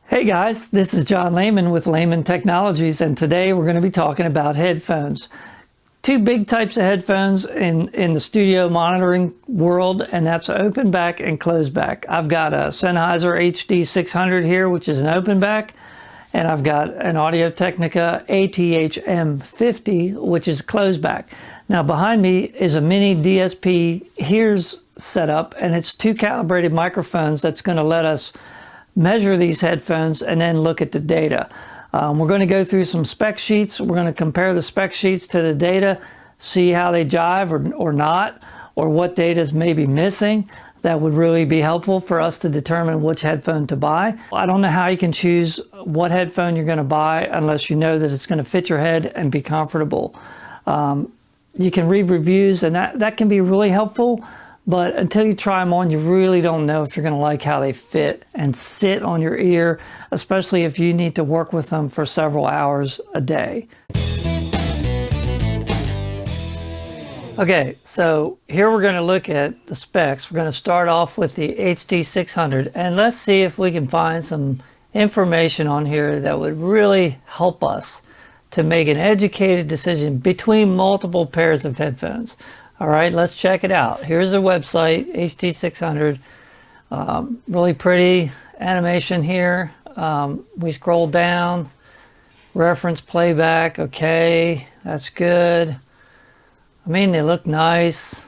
Hey guys, this is John Lehman with Lehman Technologies, and today we're going to be talking about headphones. Two big types of headphones in the studio monitoring world, and that's open back and closed back. I've got a Sennheiser HD-600 here, which is an open back, and I've got an Technica ATH-M50, which is a closed back. Now behind me is a Mini DSP H.E.A.R.S setup, and it's two calibrated microphones that's going to let us measure these headphones and then look at the data. We're going to go through some spec sheets. We're going to compare the spec sheets to the data, see how they jive or not, or what data is maybe missing. That would really be helpful for us to determine which headphone to buy. I don't know how you can choose what headphone you're going to buy unless you know that it's going to fit your head and be comfortable. You can read reviews, and that can be really helpful. But until you try them on, you really don't know if you're going to like how they fit and sit on your ear, especially if you need to work with them for several hours a day. Okay, so here we're going to look at the specs. We're going to start off with the HD-600, and let's see if we can find some information on here that would really help us to make an educated decision between multiple pairs of headphones. All right, let's check it out. Here's the website, HD-600. Really pretty animation here. We scroll down, reference playback, okay, that's good. I mean, they look nice.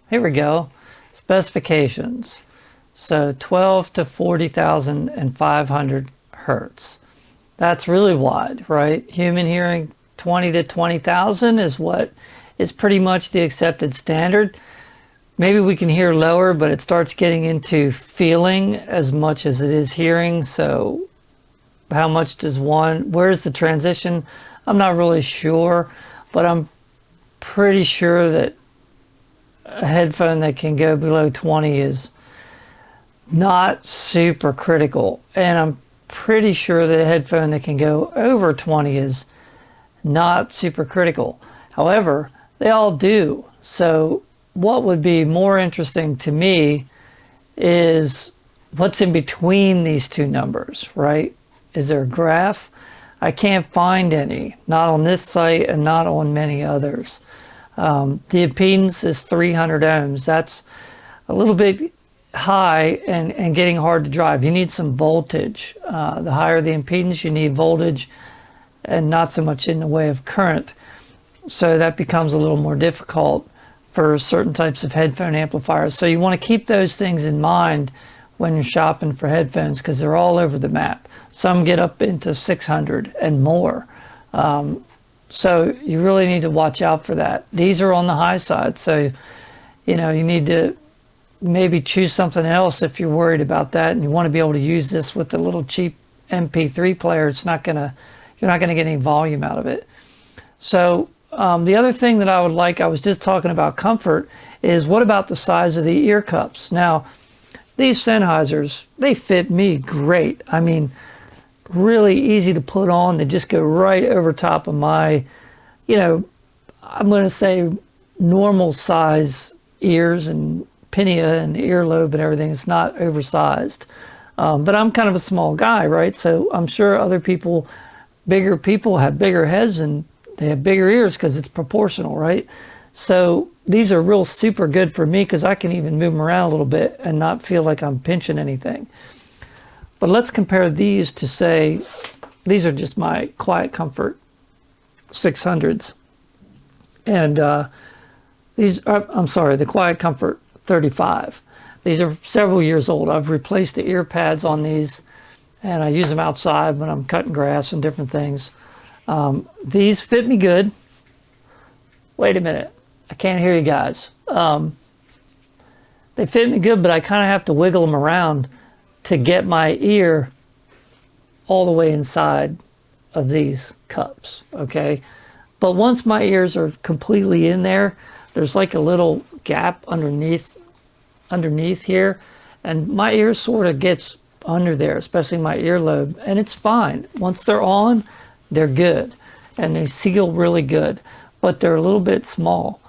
Here we go, specifications. So 12 to 40,500 hertz. That's really wide, right? Human hearing 20 to 20,000 is what is pretty much the accepted standard. Maybe we can hear lower, but it starts getting into feeling as much as it is hearing. So how much does where's the transition? I'm not really sure, but I'm pretty sure that a headphone that can go below 20 is not super critical. And I'm pretty sure that a headphone that can go over 20 is not super critical. However, they all do. So what would be more interesting to me is what's in between these two numbers, right? Is there a graph? I can't find any, not on this site and not on many others. The impedance is 300 ohms. That's a little bit high and getting hard to drive. You need some voltage. The higher the impedance, you need voltage and not so much in the way of current. So that becomes a little more difficult for certain types of headphone amplifiers. So you want to keep those things in mind when you're shopping for headphones, because they're all over the map. Some get up into 600 and more. So you really need to watch out for that. These are on the high side. So, you know, you need to maybe choose something else if you're worried about that and you want to be able to use this with a little cheap MP3 player. You're not going to get any volume out of it. So the other thing that I would like, I was just talking about comfort, is what about the size of the ear cups? Now, these Sennheisers, they fit me great. I mean, really easy to put on. They just go right over top of my, you know, I'm going to say normal size ears and pinea and earlobe and everything. It's not oversized. But I'm kind of a small guy, right? So I'm sure other people, bigger people, have bigger heads and they have bigger ears because it's proportional, right? So these are real super good for me because I can even move them around a little bit and not feel like I'm pinching anything. But let's compare these to, say, these are just my Quiet Comfort 600s. And these are, I'm sorry, the Quiet Comfort 35. These are several years old. I've replaced the ear pads on these and I use them outside when I'm cutting grass and different things. These fit me good. Wait a minute, I can't hear you guys. They fit me good, but I kind of have to wiggle them around to get my ear all the way inside of these cups, okay? But once my ears are completely in there, there's like a little gap underneath here, and my ear sort of gets under there, especially my earlobe, and it's fine. Once they're on, they're good, and they seal really good, but they're a little bit small,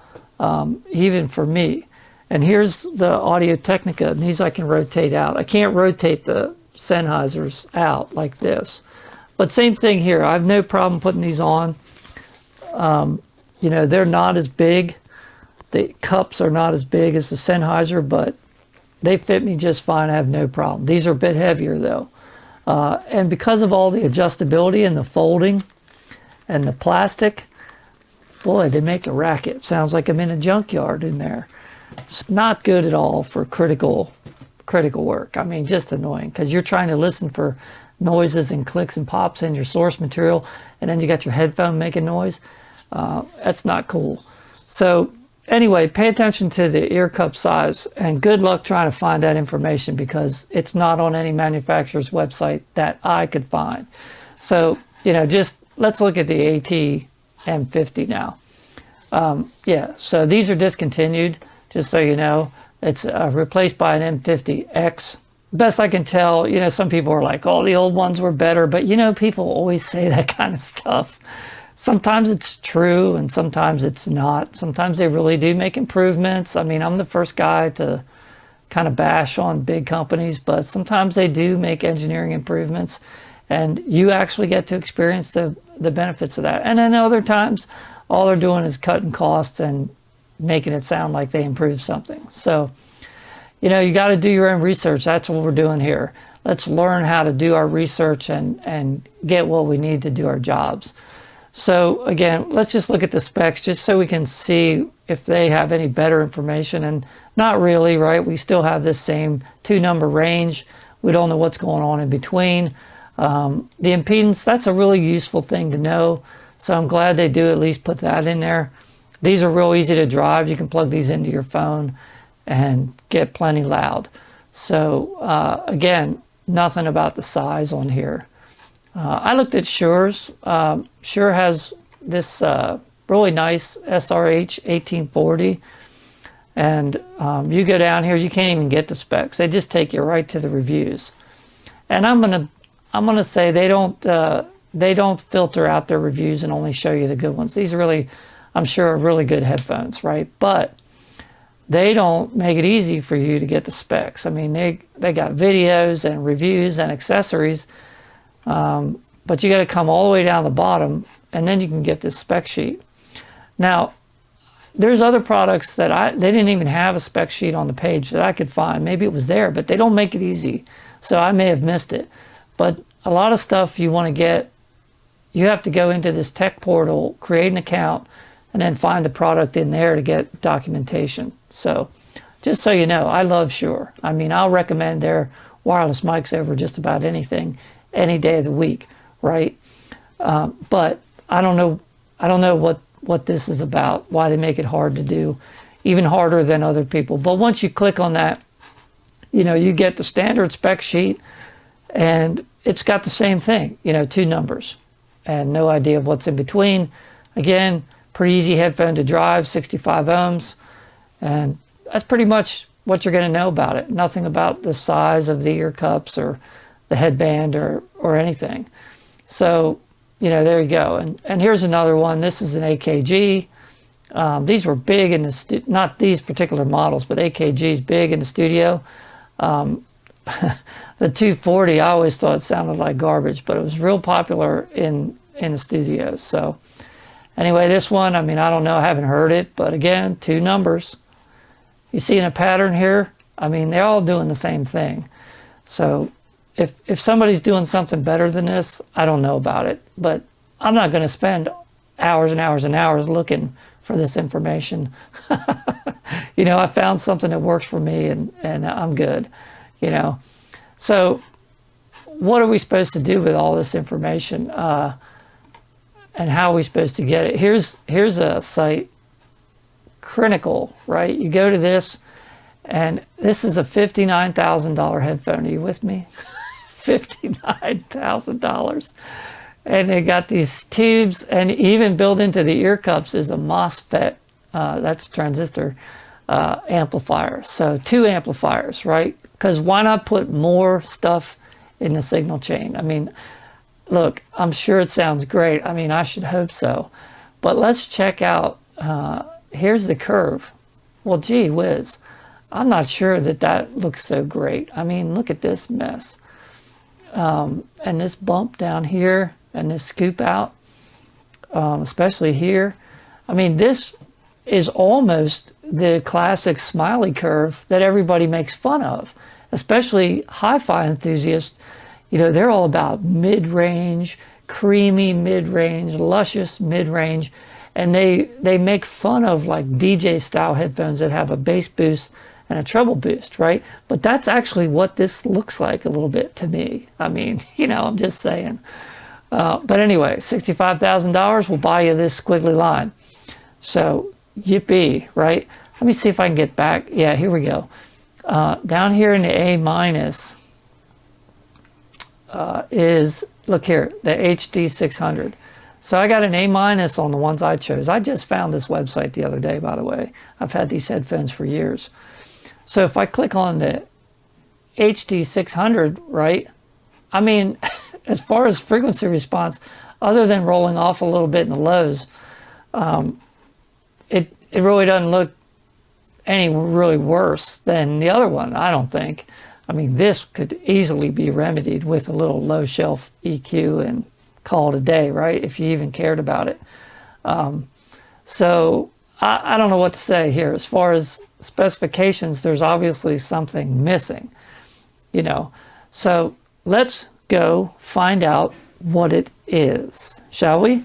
even for me. And here's the Audio Technica, and these I can rotate out. I can't rotate the Sennheisers out like this. But same thing here. I have no problem putting these on. You know, they're not as big. The cups are not as big as the Sennheiser, but they fit me just fine. I have no problem. These are a bit heavier though. And because of all the adjustability and the folding and the plastic, boy, they make a racket. Sounds like I'm in a junkyard in there. It's not good at all for critical work. I mean, just annoying, because you're trying to listen for noises and clicks and pops in your source material, and then you got your headphone making noise. That's not cool. So anyway, pay attention to the ear cup size, and good luck trying to find that information, because it's not on any manufacturer's website that I could find. So, you know, just let's look at the AT-M50 now. Yeah, so these are discontinued, just so you know. It's replaced by an M50X. Best I can tell, you know, some people are like, oh, the old ones were better, but you know, people always say that kind of stuff. Sometimes it's true and sometimes it's not. Sometimes they really do make improvements. I mean, I'm the first guy to kind of bash on big companies, but sometimes they do make engineering improvements, and you actually get to experience the benefits of that. And then other times, all they're doing is cutting costs and making it sound like they improved something. So, you know, you got to do your own research. That's what we're doing here. Let's learn how to do our research and get what we need to do our jobs. So again, let's just look at the specs just so we can see if they have any better information. And not really, right? We still have this same 2-number range. We don't know what's going on in between. The impedance, that's a really useful thing to know. So I'm glad they do at least put that in there. These are real easy to drive. You can plug these into your phone and get plenty loud. So again, nothing about the size on here. I looked at Shure's. Shure has this really nice SRH 1840, and you go down here, you can't even get the specs. They just take you right to the reviews. And I'm gonna say they don't filter out their reviews and only show you the good ones. These are really, I'm sure, are really good headphones, right? But they don't make it easy for you to get the specs. I mean, they got videos and reviews and accessories. But you got to come all the way down the bottom, and then you can get this spec sheet. Now, there's other products that they didn't even have a spec sheet on the page that I could find. Maybe it was there, but they don't make it easy. So I may have missed it. But a lot of stuff you want to get, you have to go into this tech portal, create an account, and then find the product in there to get documentation. So just so you know, I love Shure. I mean, I'll recommend their wireless mics over just about anything, any day of the week, right? But I don't know what this is about, why they make it hard to do, even harder than other people. But once you click on that, you know, you get the standard spec sheet, and it's got the same thing, you know, 2 numbers and no idea of what's in between. Again, pretty easy headphone to drive, 65 ohms, and that's pretty much what you're going to know about it. Nothing about the size of the ear cups or the headband or anything. So, you know, there you go. And here's another one. This is an AKG. These were big in the not these particular models, but AKG's big in the studio. The 240, I always thought it sounded like garbage, but it was real popular in the studios. So anyway, this one, I mean, I don't know, I haven't heard it, but again, 2 numbers. You see in a pattern here? I mean, they're all doing the same thing. So if somebody's doing something better than this, I don't know about it, but I'm not going to spend hours and hours and hours looking for this information. You know, I found something that works for me, and I'm good, you know. So what are we supposed to do with all this information, and how are we supposed to get it? Here's a site, Critical, right? You go to this, and this is a $59,000 headphone. Are you with me? $59,000. And they got these tubes, and even built into the ear cups is a MOSFET, that's a transistor amplifier. So 2 amplifiers, right? Because why not put more stuff in the signal chain? I mean, look, I'm sure it sounds great. I mean, I should hope so. But let's check out, here's the curve. Well, gee whiz, I'm not sure that looks so great. I mean, look at this mess. and this bump down here and this scoop out, especially here. I mean, this is almost the classic smiley curve that everybody makes fun of, especially hi-fi enthusiasts. You know, they're all about mid-range, creamy mid-range, luscious mid-range, and they make fun of like DJ style headphones that have a bass boost and a treble boost, right? But that's actually what this looks like a little bit to me. I mean, you know, I'm just saying. But anyway, $65,000 will buy you this squiggly line. So, yippee, right? Let me see if I can get back. Yeah, here we go. Down here in the A minus is, look here, the HD-600. So I got an A minus on the ones I chose. I just found this website the other day, by the way. I've had these headphones for years. So if I click on the HD-600, right, I mean, as far as frequency response, other than rolling off a little bit in the lows, it really doesn't look any really worse than the other one, I don't think. I mean, this could easily be remedied with a little low shelf EQ and call it a day, right, if you even cared about it. So I don't know what to say here. As far as specifications, there's obviously something missing, you know. So let's go find out what it is, shall we?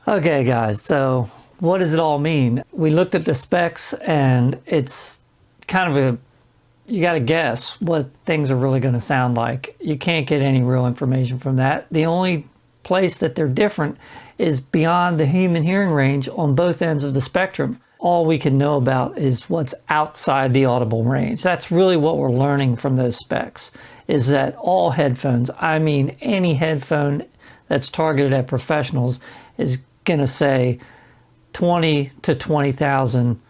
Okay guys, so what does it all mean? We looked at the specs and it's kind of you got to guess what things are really going to sound like. You can't get any real information from that. The only place that they're different is beyond the human hearing range on both ends of the spectrum. All we can know about is what's outside the audible range. That's really what we're learning from those specs, is that all headphones, I mean any headphone that's targeted at professionals, is going to say 20 to 20,000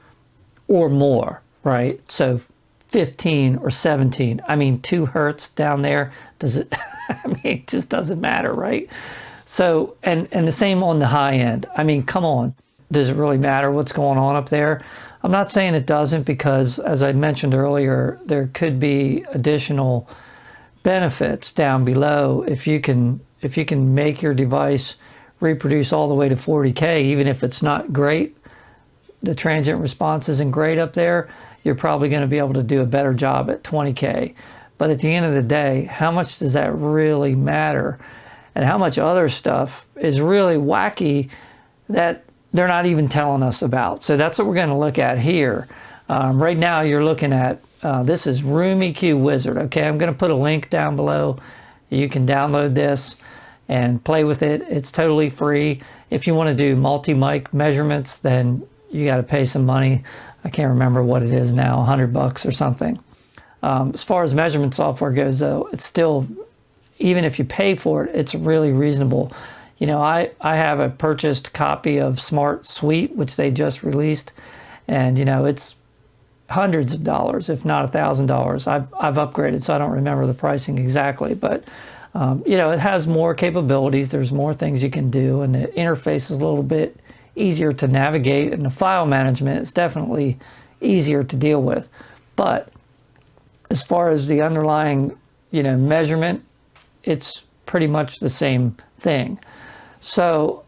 or more, right? So 15 or 17. I mean, 2 hertz down there, does it, I mean, it just doesn't matter, right? So, and the same on the high end. I mean, come on. Does it really matter what's going on up there? I'm not saying it doesn't, because as I mentioned earlier, there could be additional benefits down below if you can make your device reproduce all the way to 40K, even if it's not great, the transient response isn't great up there, you're probably going to be able to do a better job at 20K. But at the end of the day, how much does that really matter? And how much other stuff is really wacky that they're not even telling us about? So that's what we're going to look at here. Right now you're looking at, this is Room EQ Wizard. Okay, I'm going to put a link down below. You can download this and play with it. It's totally free. If you want to do multi-mic measurements, then you got to pay some money. I can't remember what it is now, $100 or something. As far as measurement software goes though, it's still, even if you pay for it, it's really reasonable. You know, I have a purchased copy of Smart Suite, which they just released, and you know, it's hundreds of dollars, if not $1,000. I've upgraded, so I don't remember the pricing exactly, but you know, it has more capabilities. There's more things you can do, and the interface is a little bit easier to navigate, and the file management is definitely easier to deal with. But as far as the underlying, you know, measurement, it's pretty much the same thing. So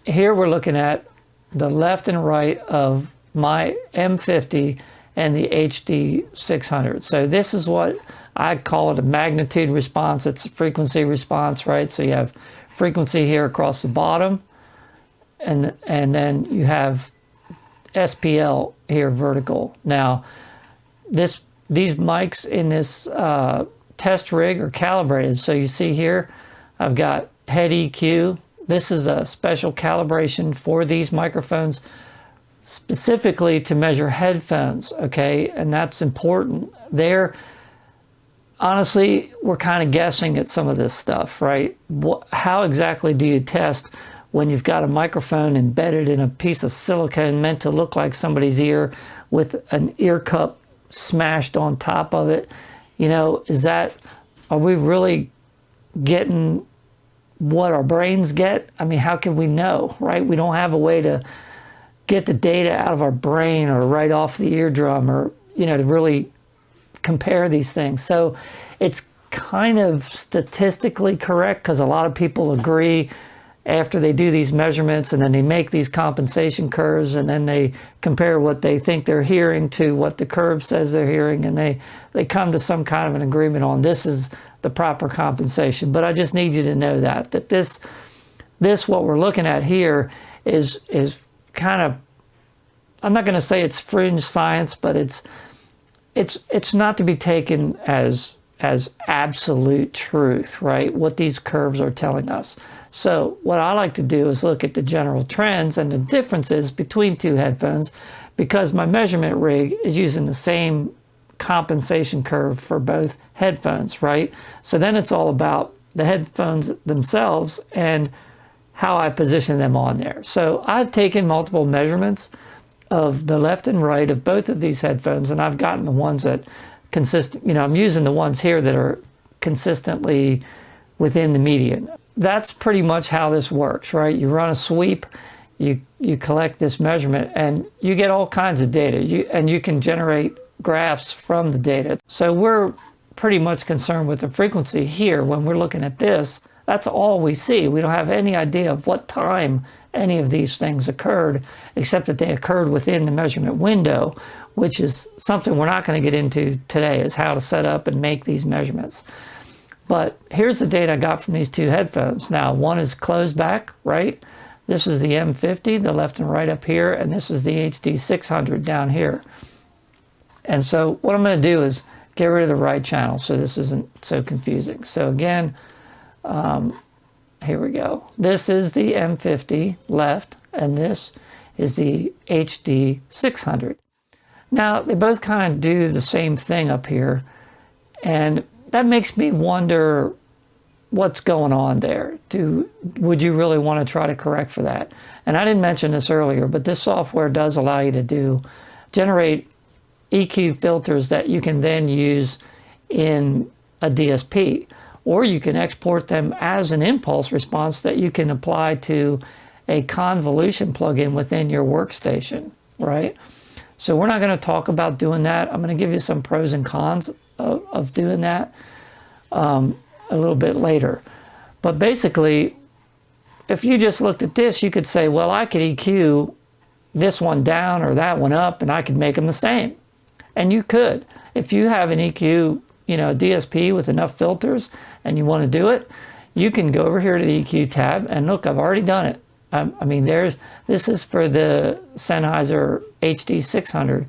here we're looking at the left and right of my M50 and the HD-600. So this is what I call it a magnitude response. It's a frequency response, right? So you have frequency here across the bottom, and then you have SPL here vertical. Now, these mics in this test rig are calibrated. So you see here, I've got head EQ. This is a special calibration for these microphones, specifically to measure headphones, okay? And that's important. Honestly, we're kind of guessing at some of this stuff, right? How exactly do you test when you've got a microphone embedded in a piece of silicone meant to look like somebody's ear with an ear cup smashed on top of it? You know, are we really getting what our brains get? I mean, how can we know, right? We don't have a way to get the data out of our brain or right off the eardrum, or, you know, to really compare these things. So it's kind of statistically correct because a lot of people agree after they do these measurements, and then they make these compensation curves, and then they compare what they think they're hearing to what the curve says they're hearing, and they come to some kind of an agreement on this is the proper compensation. But I just need you to know that this what we're looking at here is kind of, I'm not going to say it's fringe science, but it's not to be taken as absolute truth, right? What these curves are telling us. So what I like to do is look at the general trends and the differences between two headphones, because my measurement rig is using the same compensation curve for both headphones, right? So then it's all about the headphones themselves and how I position them on there. So I've taken multiple measurements of the left and right of both of these headphones, and I've gotten the ones that I'm using the ones here that are consistently within the median. That's pretty much how this works, right? You run a sweep, you collect this measurement, and you get all kinds of data, and you can generate graphs from the data. So we're pretty much concerned with the frequency here. When we're looking at this, that's all we see. We don't have any idea of what time any of these things occurred, except that they occurred within the measurement window, which is something we're not going to get into today, is how to set up and make these measurements. But here's the data I got from these two headphones. Now, one is closed back, right? This is the M50, the left and right up here, and this is the HD-600 down here. And so what I'm going to do is get rid of the right channel so this isn't so confusing. So again, here we go. This is the M50 left, and this is the HD-600. Now, they both kind of do the same thing up here, and that makes me wonder what's going on there. Would you really want to try to correct for that? And I didn't mention this earlier, but this software does allow you to generate EQ filters that you can then use in a DSP, or you can export them as an impulse response that you can apply to a convolution plugin within your workstation, right? So we're not going to talk about doing that. I'm going to give you some pros and cons of doing that a little bit later. But basically, if you just looked at this, you could say, well, I could EQ this one down or that one up, and I could make them the same. And you could. If you have an EQ, DSP with enough filters and you want to do it, you can go over here to the EQ tab, and look, I've already done it. This is for the Sennheiser HD-600.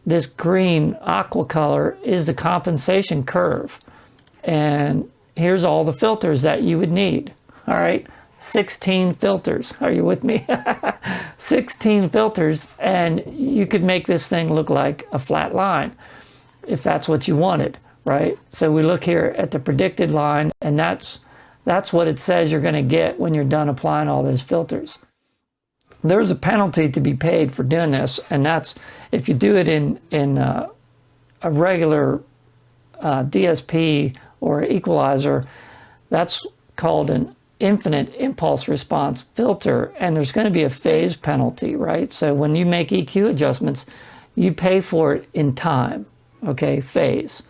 This green aqua color is the compensation curve. And here's all the filters that you would need. All right, 16 filters. Are you with me? 16 filters, and you could make this thing look like a flat line if that's what you wanted, right? So we look here at the predicted line, and that's what it says you're going to get when you're done applying all those filters. There's a penalty to be paid for doing this, and that's if you do it in a regular DSP or equalizer. That's called an infinite impulse response filter, and there's going to be a phase penalty, right? So when you make EQ adjustments, you pay for it in time, okay, phase.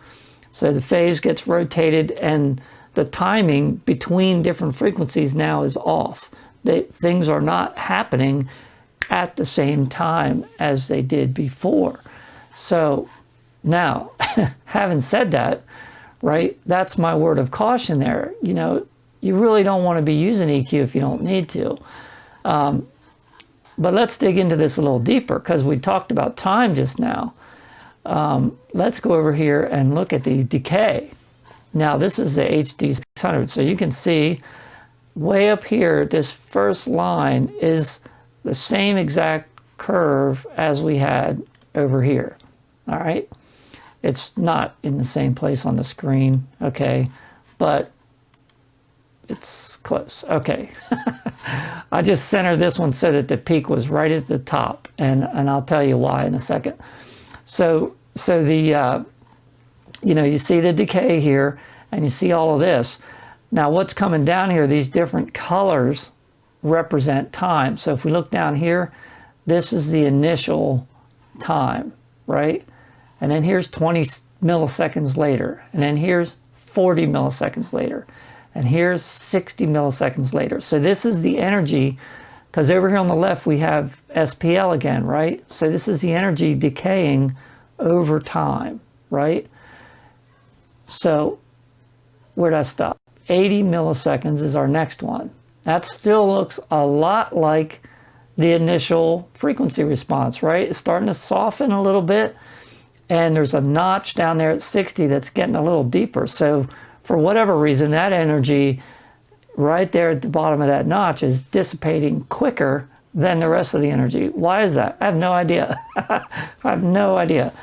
So the phase gets rotated, and the timing between different frequencies now is off. Things are not happening at the same time as they did before. So now, having said that, right, that's my word of caution there. You really don't want to be using EQ if you don't need to. But let's dig into this a little deeper, because we talked about time just now. Let's go over here and look at the decay. Now, this is the HD-600, so you can see way up here, this first line is the same exact curve as we had over here, all right? It's not in the same place on the screen, okay, but it's close, okay. I just centered this one so that the peak was right at the top, and I'll tell you why in a second. So the, you see the decay here, and you see all of this. Now what's coming down here, these different colors represent time. So if we look down here, this is the initial time, right? and then here's 20 milliseconds later, and then here's 40 milliseconds later, and here's 60 milliseconds later. So this is the energy, because over here on the left we have SPL again, right? So this is the energy decaying over time, right? So where'd I stop? 80 milliseconds is our next one. That still looks a lot like the initial frequency response, right? It's starting to soften a little bit, and there's a notch down there at 60 that's getting a little deeper. So for whatever reason, that energy right there at the bottom of that notch is dissipating quicker than the rest of the energy. Why is that? I have no idea. I have no idea.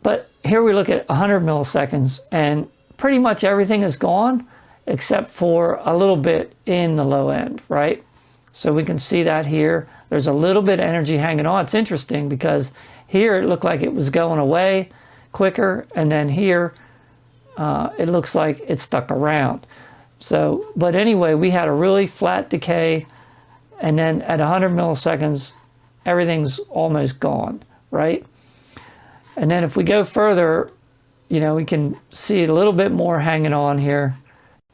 But here we look at 100 milliseconds, and pretty much everything is gone except for a little bit in the low end, right? So we can see that here. There's a little bit of energy hanging on. It's interesting because here it looked like it was going away quicker, and then here it looks like it stuck around. So, but anyway, we had a really flat decay, and then at 100 milliseconds, everything's almost gone, right? And then if we go further, you know, we can see a little bit more hanging on here.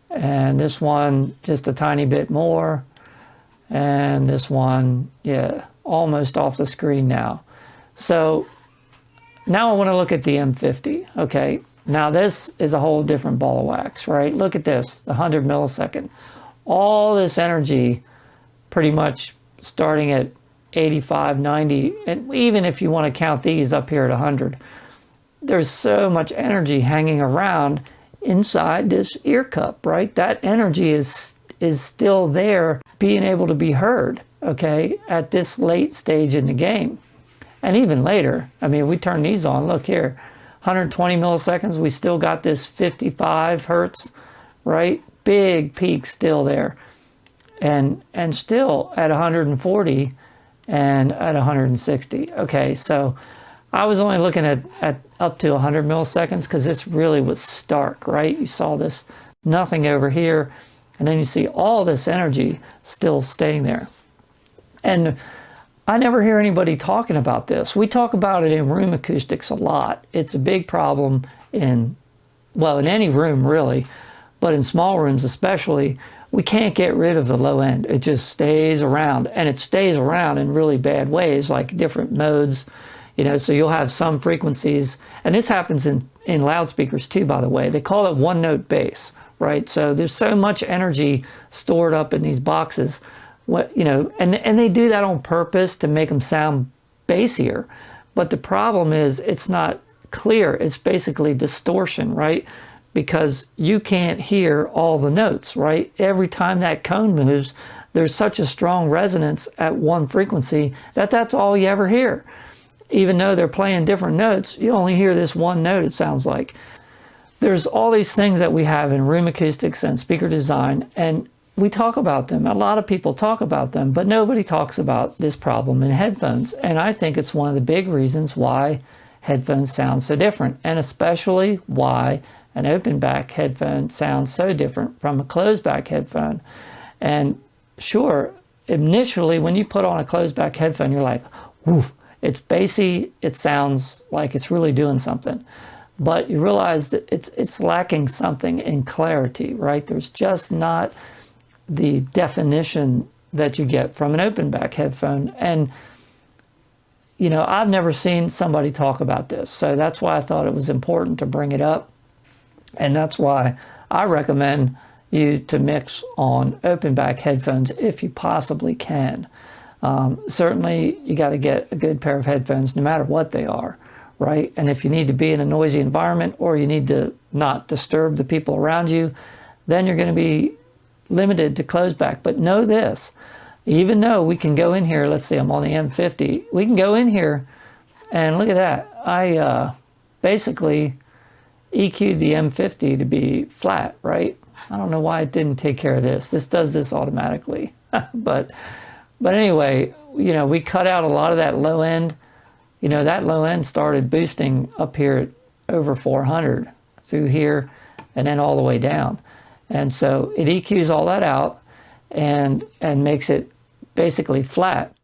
And this one, just a tiny bit more. And this one, yeah, almost off the screen now. So now I want to look at the M50. Okay, now this is a whole different ball of wax, right? Look at this, the 100 millisecond. All this energy pretty much starting at 85, 90, and even if you want to count these up here at 100, there's so much energy hanging around inside this ear cup, right? That energy is still there, being able to be heard, okay, at this late stage in the game. And even later, I mean, we turn these on, look here, 120 milliseconds, we still got this 55 hertz, right? Big peak still there. And still at 140 and at 160. Okay, so I was only looking at up to 100 milliseconds because this really was stark, right? You saw this, nothing over here, and then you see all this energy still staying there. And I never hear anybody talking about this. We talk about it in room acoustics a lot. It's a big problem in, well, in any room really, but in small rooms especially, we can't get rid of the low end. It just stays around, and it stays around in really bad ways, like different modes. You know, so you'll have some frequencies, and this happens in loudspeakers too, by the way. They call it one note bass, right? So there's so much energy stored up in these boxes, what, you know, and they do that on purpose to make them sound bassier. But the problem is it's not clear. It's basically distortion, right? Because you can't hear all the notes, right? Every time that cone moves, there's such a strong resonance at one frequency that that's all you ever hear. Even though they're playing different notes, you only hear this one note, it sounds like. There's all these things that we have in room acoustics and speaker design, and we talk about them. A lot of people talk about them, but nobody talks about this problem in headphones. And I think it's one of the big reasons why headphones sound so different, and especially why an open back headphone sounds so different from a closed back headphone. And sure, initially when you put on a closed back headphone, you're like, woof, it's bassy, it sounds like it's really doing something. But you realize that it's lacking something in clarity, right? There's just not the definition that you get from an open back headphone. And you know, I've never seen somebody talk about this, so that's why I thought it was important to bring it up. And that's why I recommend you to mix on open back headphones if you possibly can. Certainly you got to get a good pair of headphones no matter what they are, right? And if you need to be in a noisy environment, or you need to not disturb the people around you, then you're going to be limited to closed back. But know this, even though we can go in here, let's see, I'm on the M50, we can go in here and look at that. I basically EQ'd the M50 to be flat, right? I don't know why it didn't take care of this. This does this automatically. But anyway, you know, we cut out a lot of that low end. You know, that low end started boosting up here at over 400 through here and then all the way down. And so it EQs all that out and makes it basically flat.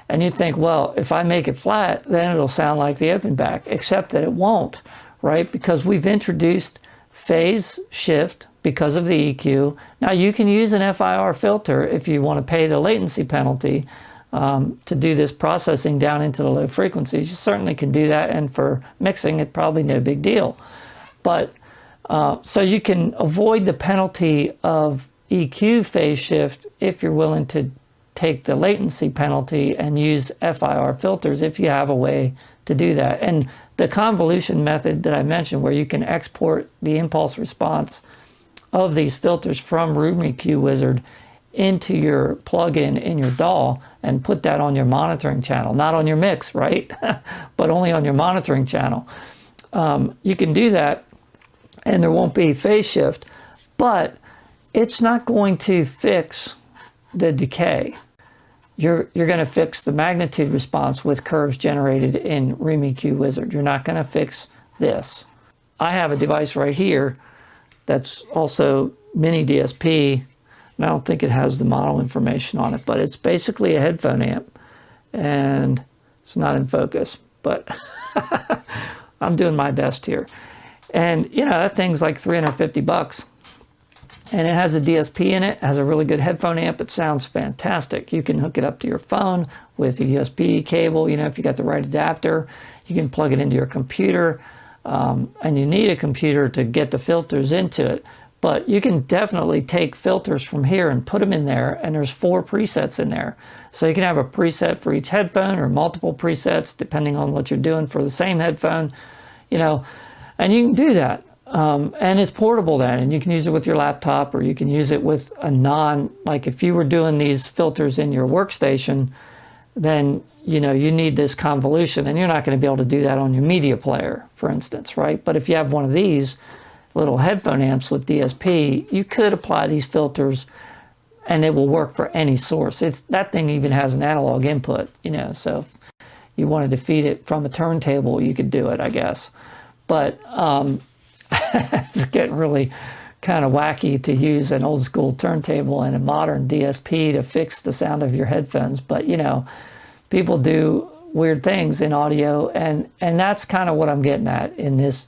And you'd think, well, if I make it flat, then it'll sound like the open back, except that it won't, right? Because we've introduced phase shift because of the EQ. Now you can use an FIR filter if you want to pay the latency penalty to do this processing down into the low frequencies. You certainly can do that, and for mixing, it's probably no big deal. But so you can avoid the penalty of EQ phase shift if you're willing to take the latency penalty and use FIR filters if you have a way to do that. And the convolution method that I mentioned, where you can export the impulse response of these filters from Room EQ Wizard into your plugin in your DAW and put that on your monitoring channel, not on your mix, right? But only on your monitoring channel. You can do that and there won't be phase shift, but it's not going to fix the decay. You're going to fix the magnitude response with curves generated in Room EQ Wizard. You're not going to fix this. I have a device right here that's also Mini DSP, and I don't think it has the model information on it, but it's basically a headphone amp, and it's not in focus, but I'm doing my best here. And you know, that thing's like 350 bucks. And it has a DSP in it, has a really good headphone amp. It sounds fantastic. You can hook it up to your phone with a USB cable. You know, if you got the right adapter, you can plug it into your computer. And you need a computer to get the filters into it. But you can definitely take filters from here and put them in there. And there's 4 presets in there. So you can have a preset for each headphone or multiple presets, depending on what you're doing for the same headphone. You know, and you can do that. And it's portable then, and you can use it with your laptop, or you can use it with a like if you were doing these filters in your workstation, then, you know, you need this convolution, and you're not going to be able to do that on your media player, for instance, right? But if you have one of these little headphone amps with DSP, you could apply these filters, and it will work for any source. That thing even has an analog input, you know, so if you wanted to feed it from a turntable, you could do it, I guess. But, it's getting really kind of wacky to use an old school turntable and a modern DSP to fix the sound of your headphones. But, you know, people do weird things in audio, and that's kind of what I'm getting at in this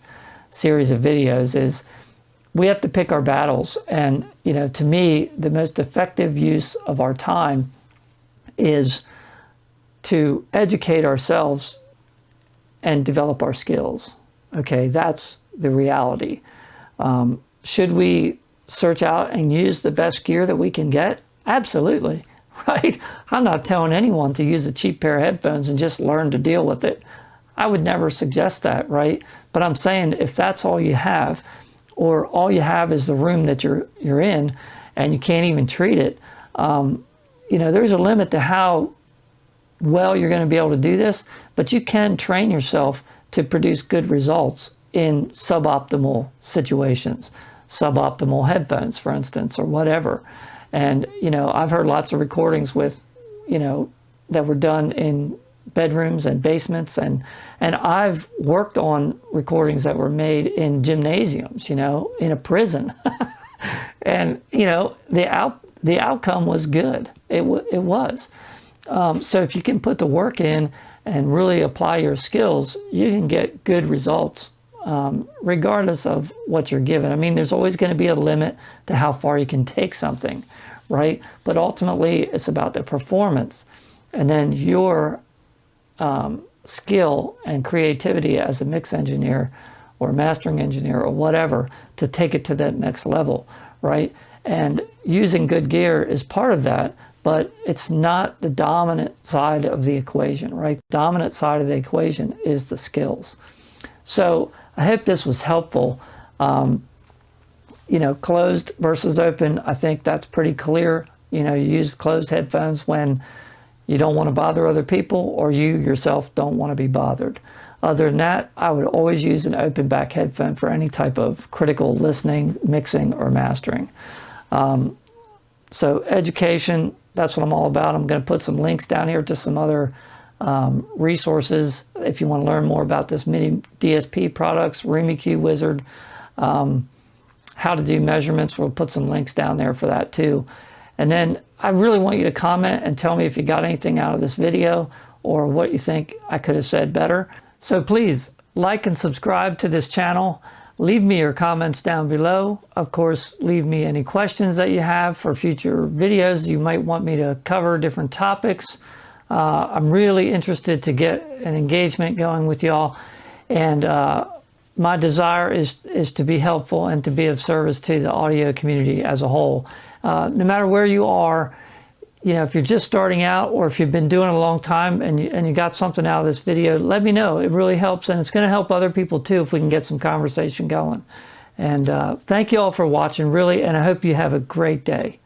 series of videos is we have to pick our battles. And, you know, to me, the most effective use of our time is to educate ourselves and develop our skills. Okay, that's the reality. Should we search out and use the best gear that we can get? Absolutely, right? I'm not telling anyone to use a cheap pair of headphones and just learn to deal with it. I would never suggest that, right? But I'm saying if that's all you have, or all you have is the room that you're in, and you can't even treat it, you know, there's a limit to how well you're going to be able to do this, but you can train yourself to produce good results in suboptimal situations, suboptimal headphones, for instance, or whatever. And, you know, I've heard lots of recordings with, you know, that were done in bedrooms and basements, and I've worked on recordings that were made in gymnasiums, you know, in a prison. And, you know, the outcome was good. It was. So if you can put the work in and really apply your skills, you can get good results. Regardless of what you're given. I mean, there's always going to be a limit to how far you can take something, right? But ultimately, it's about the performance. And then your skill and creativity as a mix engineer or mastering engineer or whatever to take it to that next level, right? And using good gear is part of that, but it's not the dominant side of the equation, right? The dominant side of the equation is the skills. So I hope this was helpful. You know, closed versus open, I think that's pretty clear. You know, you use closed headphones when you don't want to bother other people, or you yourself don't want to be bothered. Other than that, I would always use an open back headphone for any type of critical listening, mixing, or mastering. So education, that's what I'm all about. I'm going to put some links down here to some other resources if you want to learn more about this Mini DSP products, Room EQ Wizard, how to do measurements. We'll put some links down there for that too. And then I really want you to comment and tell me if you got anything out of this video or what you think I could have said better. So please like and subscribe to this channel. Leave me your comments down below. Of course, leave me any questions that you have for future videos. You might want me to cover different topics. I'm really interested to get an engagement going with y'all. And my desire is to be helpful and to be of service to the audio community as a whole. No matter where you are, if you're just starting out or if you've been doing it a long time and you got something out of this video, let me know. It really helps, and it's going to help other people too if we can get some conversation going. And thank you all for watching, really, and I hope you have a great day.